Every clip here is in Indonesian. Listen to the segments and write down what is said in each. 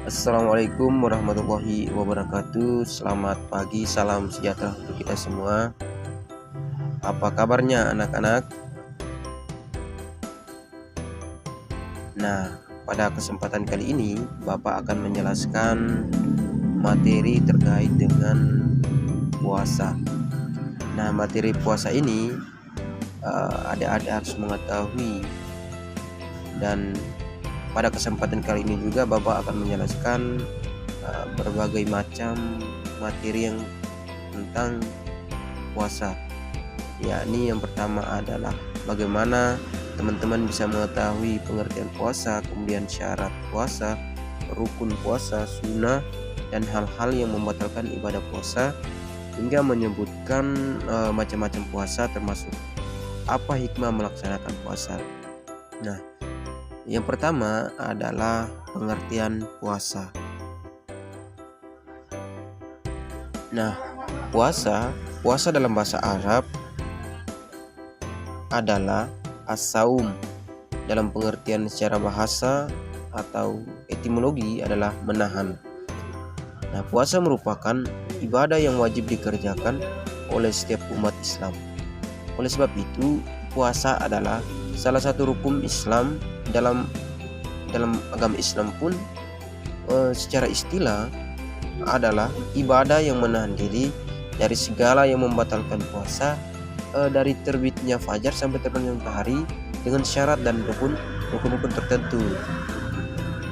Assalamualaikum warahmatullahi wabarakatuh. Selamat pagi, salam sejahtera untuk kita semua. Apa kabarnya anak-anak? Nah, pada kesempatan kali ini Bapak akan menjelaskan materi terkait dengan puasa. Nah, materi puasa ini adik-adik harus mengetahui, dan pada kesempatan kali ini juga Bapak akan menjelaskan berbagai macam materi yang tentang puasa. Yakni yang pertama adalah bagaimana teman-teman bisa mengetahui pengertian puasa, kemudian syarat puasa, rukun puasa, sunnah, dan hal-hal yang membatalkan ibadah puasa, hingga menyebutkan macam-macam puasa termasuk apa hikmah melaksanakan puasa. Nah, yang pertama adalah pengertian puasa. Nah, puasa dalam bahasa Arab adalah as-saum. Dalam pengertian secara bahasa atau etimologi adalah menahan. Nah, puasa merupakan ibadah yang wajib dikerjakan oleh setiap umat Islam. Oleh sebab itu, puasa adalah salah satu rukun Islam. Dalam agama Islam pun secara istilah adalah ibadah yang menahan diri dari segala yang membatalkan puasa, dari terbitnya fajar sampai terbenamnya matahari, dengan syarat dan rukun tertentu.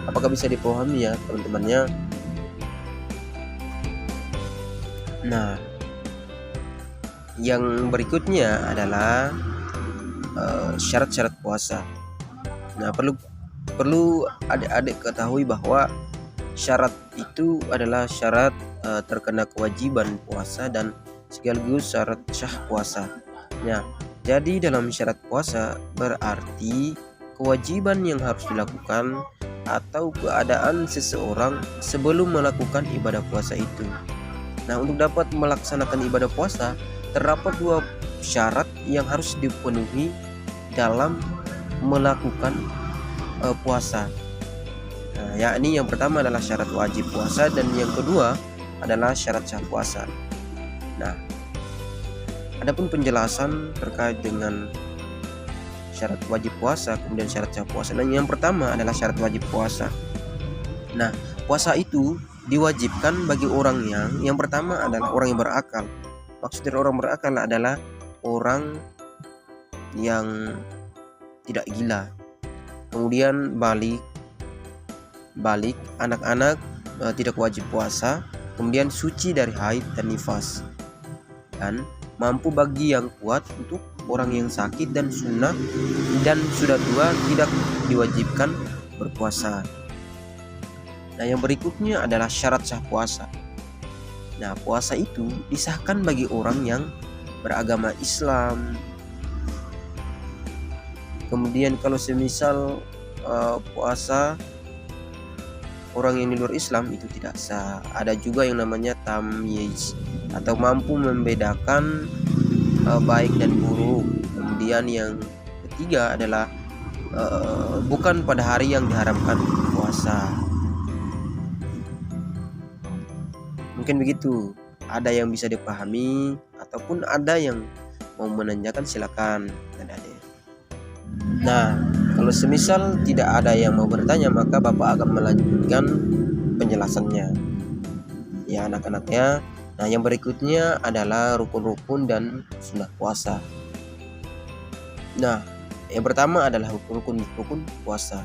Apakah bisa dipahami ya teman-temannya? Nah, yang berikutnya adalah syarat-syarat puasa. Nah, perlu adik-adik ketahui bahwa syarat itu adalah syarat terkena kewajiban puasa dan sekaligus syarat sah puasa. Nah, jadi dalam syarat puasa berarti kewajiban yang harus dilakukan atau keadaan seseorang sebelum melakukan ibadah puasa itu. Nah, untuk dapat melaksanakan ibadah puasa terdapat dua syarat yang harus dipenuhi dalam melakukan puasa. Nah, yakni yang pertama adalah syarat wajib puasa dan yang kedua adalah syarat sah puasa. Nah, adapun penjelasan terkait dengan syarat wajib puasa kemudian syarat sah puasa. Nah, yang pertama adalah syarat wajib puasa. Nah, puasa itu diwajibkan bagi orang yang pertama adalah orang yang berakal. Maksud dari orang berakal adalah orang yang tidak gila, kemudian balik anak-anak tidak wajib puasa, kemudian suci dari haid dan nifas, dan mampu bagi yang kuat untuk orang yang sakit dan sunnah dan sudah tua tidak diwajibkan berpuasa. Nah, yang berikutnya adalah syarat sah puasa. Nah, puasa itu disahkan bagi orang yang beragama Islam. Kemudian kalau semisal puasa orang yang di luar Islam itu tidak sah. Ada juga yang namanya tamyiz atau mampu membedakan baik dan buruk. Kemudian yang ketiga adalah bukan pada hari yang diharamkan puasa. Mungkin begitu. Ada yang bisa dipahami ataupun ada yang mau menanyakan, silakan adik-adik. Nah, kalau semisal tidak ada yang mau bertanya, maka Bapak akan melanjutkan penjelasannya ya anak-anaknya. Nah, yang berikutnya adalah rukun-rukun dan sunnah puasa. Nah, yang pertama adalah rukun puasa.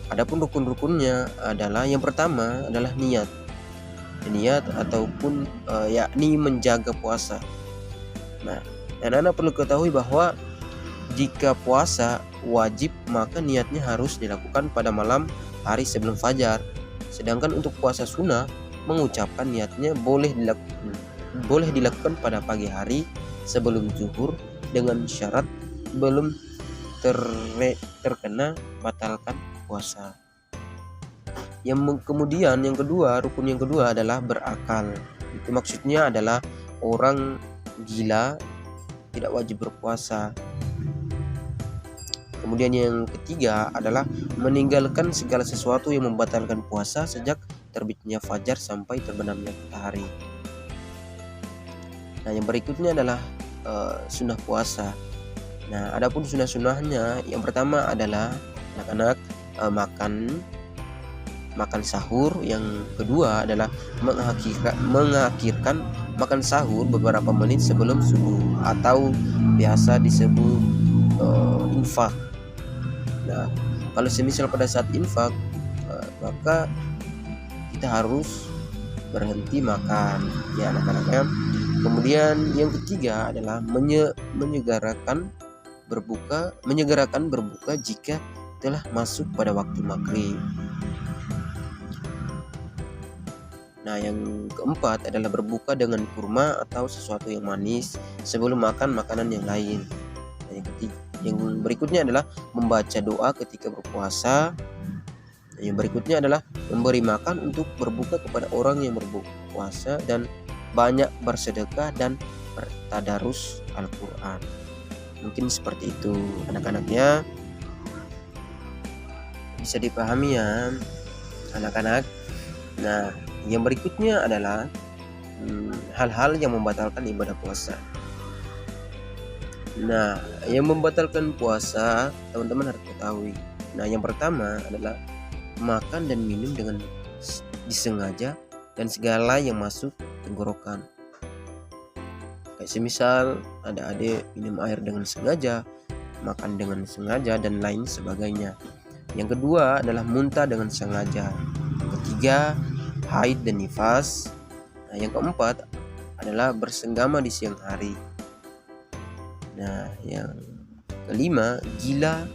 Adapun rukun-rukunnya adalah yang pertama adalah niat ataupun yakni menjaga puasa. Nah, anak-anak perlu ketahui bahwa jika puasa wajib maka niatnya harus dilakukan pada malam hari sebelum fajar. Sedangkan untuk puasa sunnah mengucapkan niatnya boleh dilakukan pada pagi hari sebelum zuhur dengan syarat belum terkena batalkan puasa. Kemudian rukun yang kedua adalah berakal. Itu maksudnya adalah orang gila tidak wajib berpuasa. Kemudian yang ketiga adalah meninggalkan segala sesuatu yang membatalkan puasa sejak terbitnya fajar sampai terbenamnya matahari. Nah, yang berikutnya adalah sunnah puasa. Nah, adapun sunnah-sunnahnya, yang pertama adalah anak-anak makan sahur. Yang kedua adalah mengakhirkan makan sahur beberapa menit sebelum subuh atau biasa disebut infak. Nah, kalau semisal pada saat infak, maka kita harus berhenti makan, ya anak-anaknya. Kemudian yang ketiga adalah menyegerakan berbuka jika telah masuk pada waktu maghrib. Nah, yang keempat adalah berbuka dengan kurma atau sesuatu yang manis sebelum makan makanan yang lain. Nah, yang berikutnya adalah membaca doa ketika berpuasa. Nah, yang berikutnya adalah memberi makan untuk berbuka kepada orang yang berpuasa dan banyak bersedekah dan bertadarus Al-Quran. Mungkin seperti itu anak-anaknya, bisa dipahami ya anak-anak. Nah, yang berikutnya adalah hal-hal yang membatalkan ibadah puasa. Nah, yang membatalkan puasa teman-teman harus ketahui. Nah, yang pertama adalah makan dan minum dengan disengaja dan segala yang masuk tenggorokan. Kayak semisal ada adik minum air dengan sengaja, makan dengan sengaja, dan lain sebagainya. Yang kedua adalah muntah dengan sengaja. Yang ketiga, haid dan nifas. Nah, yang keempat adalah bersenggama di siang hari. Nah, yang kelima, gila,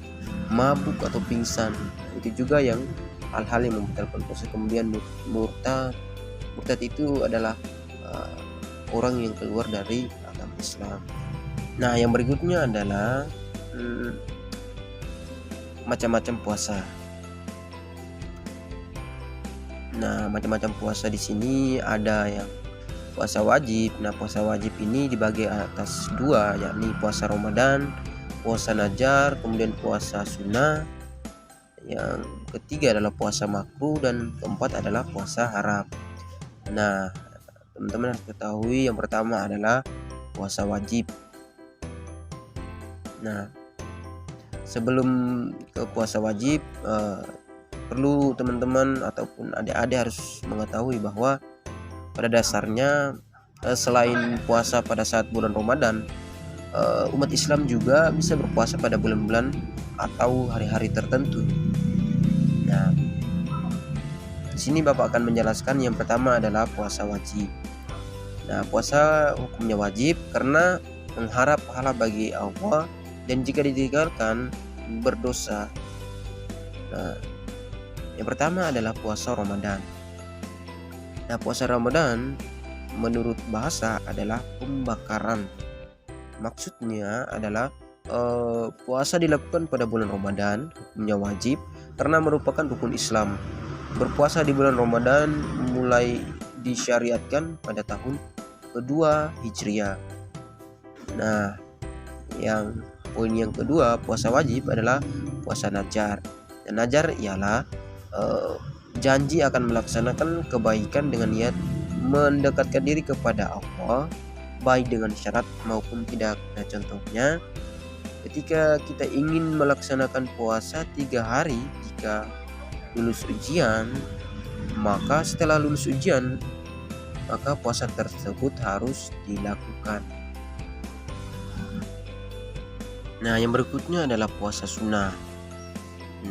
mabuk atau pingsan. Itu juga yang hal-hal yang membatalkan puasa. Kemudian murtad itu adalah orang yang keluar dari agama Islam. Nah, yang berikutnya adalah macam-macam puasa. Nah, macam-macam puasa di sini ada yang puasa wajib. Nah, puasa wajib ini dibagi atas dua, yakni puasa Ramadan, puasa Najar, kemudian puasa sunnah. Yang ketiga adalah puasa makruh, dan keempat adalah puasa haram. Nah, teman-teman harus ketahui yang pertama adalah puasa wajib. Nah, sebelum ke puasa wajib, perlu teman-teman ataupun adik-adik harus mengetahui bahwa pada dasarnya selain puasa pada saat bulan Ramadan, umat Islam juga bisa berpuasa pada bulan-bulan atau hari-hari tertentu. Nah, di sini Bapak akan menjelaskan yang pertama adalah puasa wajib. Nah, puasa hukumnya wajib karena mengharap pahala bagi Allah, dan jika ditinggalkan berdosa. Nah, yang pertama adalah puasa Ramadan. Nah, puasa Ramadan menurut bahasa adalah pembakaran. Maksudnya adalah puasa dilakukan pada bulan Ramadan, hukumnya wajib karena merupakan rukun Islam. Berpuasa di bulan Ramadan mulai disyariatkan pada tahun kedua Hijriah. Nah, yang poin yang kedua, puasa wajib adalah puasa Najar. Dan Najar ialah janji akan melaksanakan kebaikan dengan niat mendekatkan diri kepada Allah, baik dengan syarat maupun tidak. Nah, contohnya ketika kita ingin melaksanakan puasa 3 hari jika lulus ujian, maka setelah lulus ujian maka puasa tersebut harus dilakukan. Nah, yang berikutnya adalah puasa sunnah.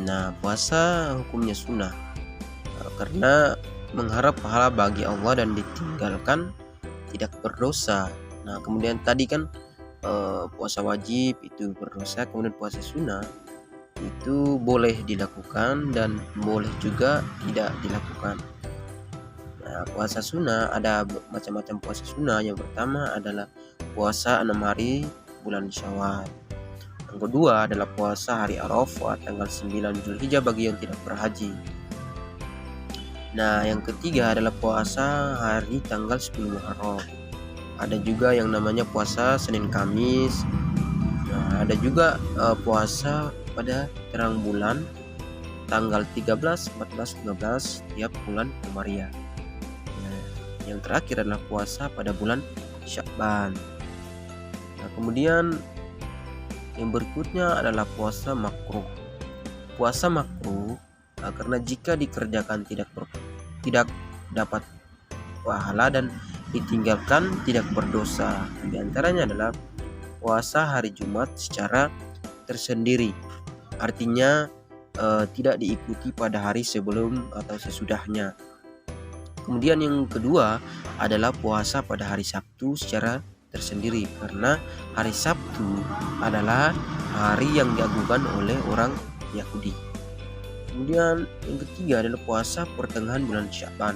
Nah, puasa hukumnya sunnah karena mengharap pahala bagi Allah dan ditinggalkan tidak berdosa. Nah, kemudian tadi kan puasa wajib itu berdosa, kemudian puasa sunnah itu boleh dilakukan dan boleh juga tidak dilakukan. Nah, puasa sunnah ada macam-macam puasa sunnah. Yang pertama adalah puasa 6 hari bulan Syawal. Yang kedua adalah puasa hari Arafah tanggal 9 Zulhijjah bagi yang tidak berhaji. Nah, yang ketiga adalah puasa hari tanggal 10 Muharram. Ada juga yang namanya puasa Senin Kamis. Nah, ada juga puasa pada terang bulan tanggal 13, 14, 15 tiap bulan Komariah. Nah, yang terakhir adalah puasa pada bulan Sya'ban. Nah, kemudian yang berikutnya adalah puasa makruh. Puasa makruh karena jika dikerjakan tidak dapat pahala dan ditinggalkan tidak berdosa. Di antaranya adalah puasa hari Jumat secara tersendiri. Artinya tidak diikuti pada hari sebelum atau sesudahnya. Kemudian yang kedua adalah puasa pada hari Sabtu secara tersendiri, karena hari Sabtu adalah hari yang diagungkan oleh orang Yahudi. Kemudian yang ketiga adalah puasa pertengahan bulan Sya'ban.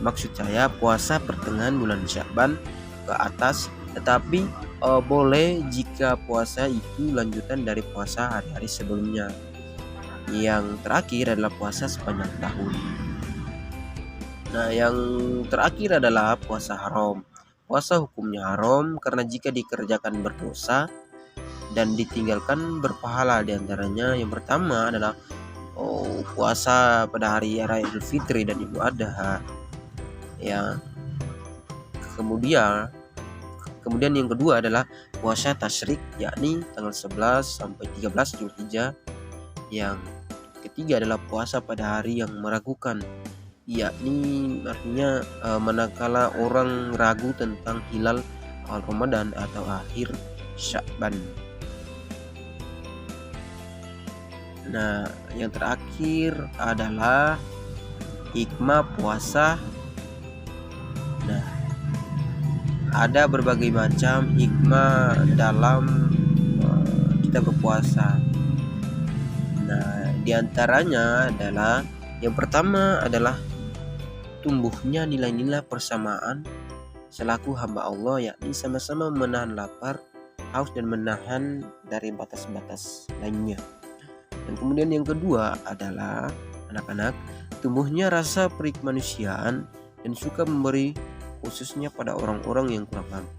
Maksud saya puasa pertengahan bulan Sya'ban ke atas, tetapi boleh jika puasa itu lanjutan dari puasa hari-hari sebelumnya. Yang terakhir adalah puasa sepanjang tahun. Nah, yang terakhir adalah puasa haram. Puasa hukumnya haram karena jika dikerjakan berdosa dan ditinggalkan berpahala. Di antaranya yang pertama adalah puasa pada hari raya Idul Fitri dan Idul Adha. Ya. Kemudian yang kedua adalah puasa tasyrik, yakni tanggal 11 sampai 13 Zulhijjah. Yang ketiga adalah puasa pada hari yang meragukan, yakni artinya manakala orang ragu tentang hilal awal Ramadan atau akhir Sya'ban. Nah, yang terakhir adalah hikmah puasa. Nah, ada berbagai macam hikmah dalam kita berpuasa. Nah, diantaranya adalah yang pertama adalah tumbuhnya nilai-nilai persamaan selaku hamba Allah, yakni sama-sama menahan lapar, haus dan menahan dari batas-batas lainnya. Dan kemudian yang kedua adalah anak-anak tumbuhnya rasa perikemanusiaan dan suka memberi, khususnya pada orang-orang yang kurang mampu.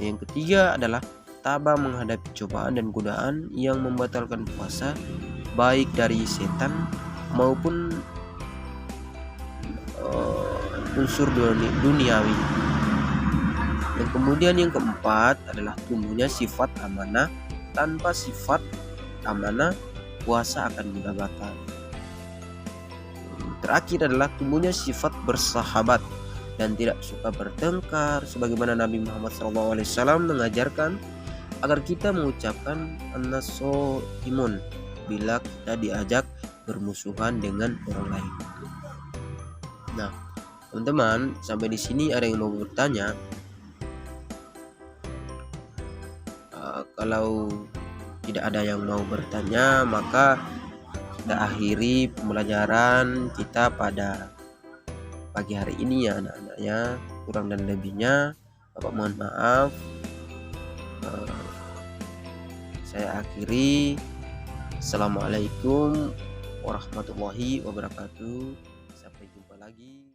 Yang ketiga adalah tabah menghadapi cobaan dan godaan yang membatalkan puasa, baik dari setan maupun unsur duniawi. Dan kemudian yang keempat adalah tumbuhnya sifat amanah. Tanpa sifat amanah, puasa akan mudah batal. Terakhir adalah tumbuhnya sifat bersahabat dan tidak suka bertengkar, sebagaimana Nabi Muhammad SAW mengajarkan agar kita mengucapkan an-nasohimun bila kita diajak bermusuhan dengan orang lain. Nah, teman-teman, sampai di sini ada yang mau bertanya? Kalau tidak ada yang mau bertanya, maka kita akhiri pembelajaran kita pada pagi hari ini ya anak-anak ya. Kurang dan lebihnya Bapak mohon maaf. Saya akhiri. Assalamualaikum warahmatullahi wabarakatuh. Sampai jumpa lagi.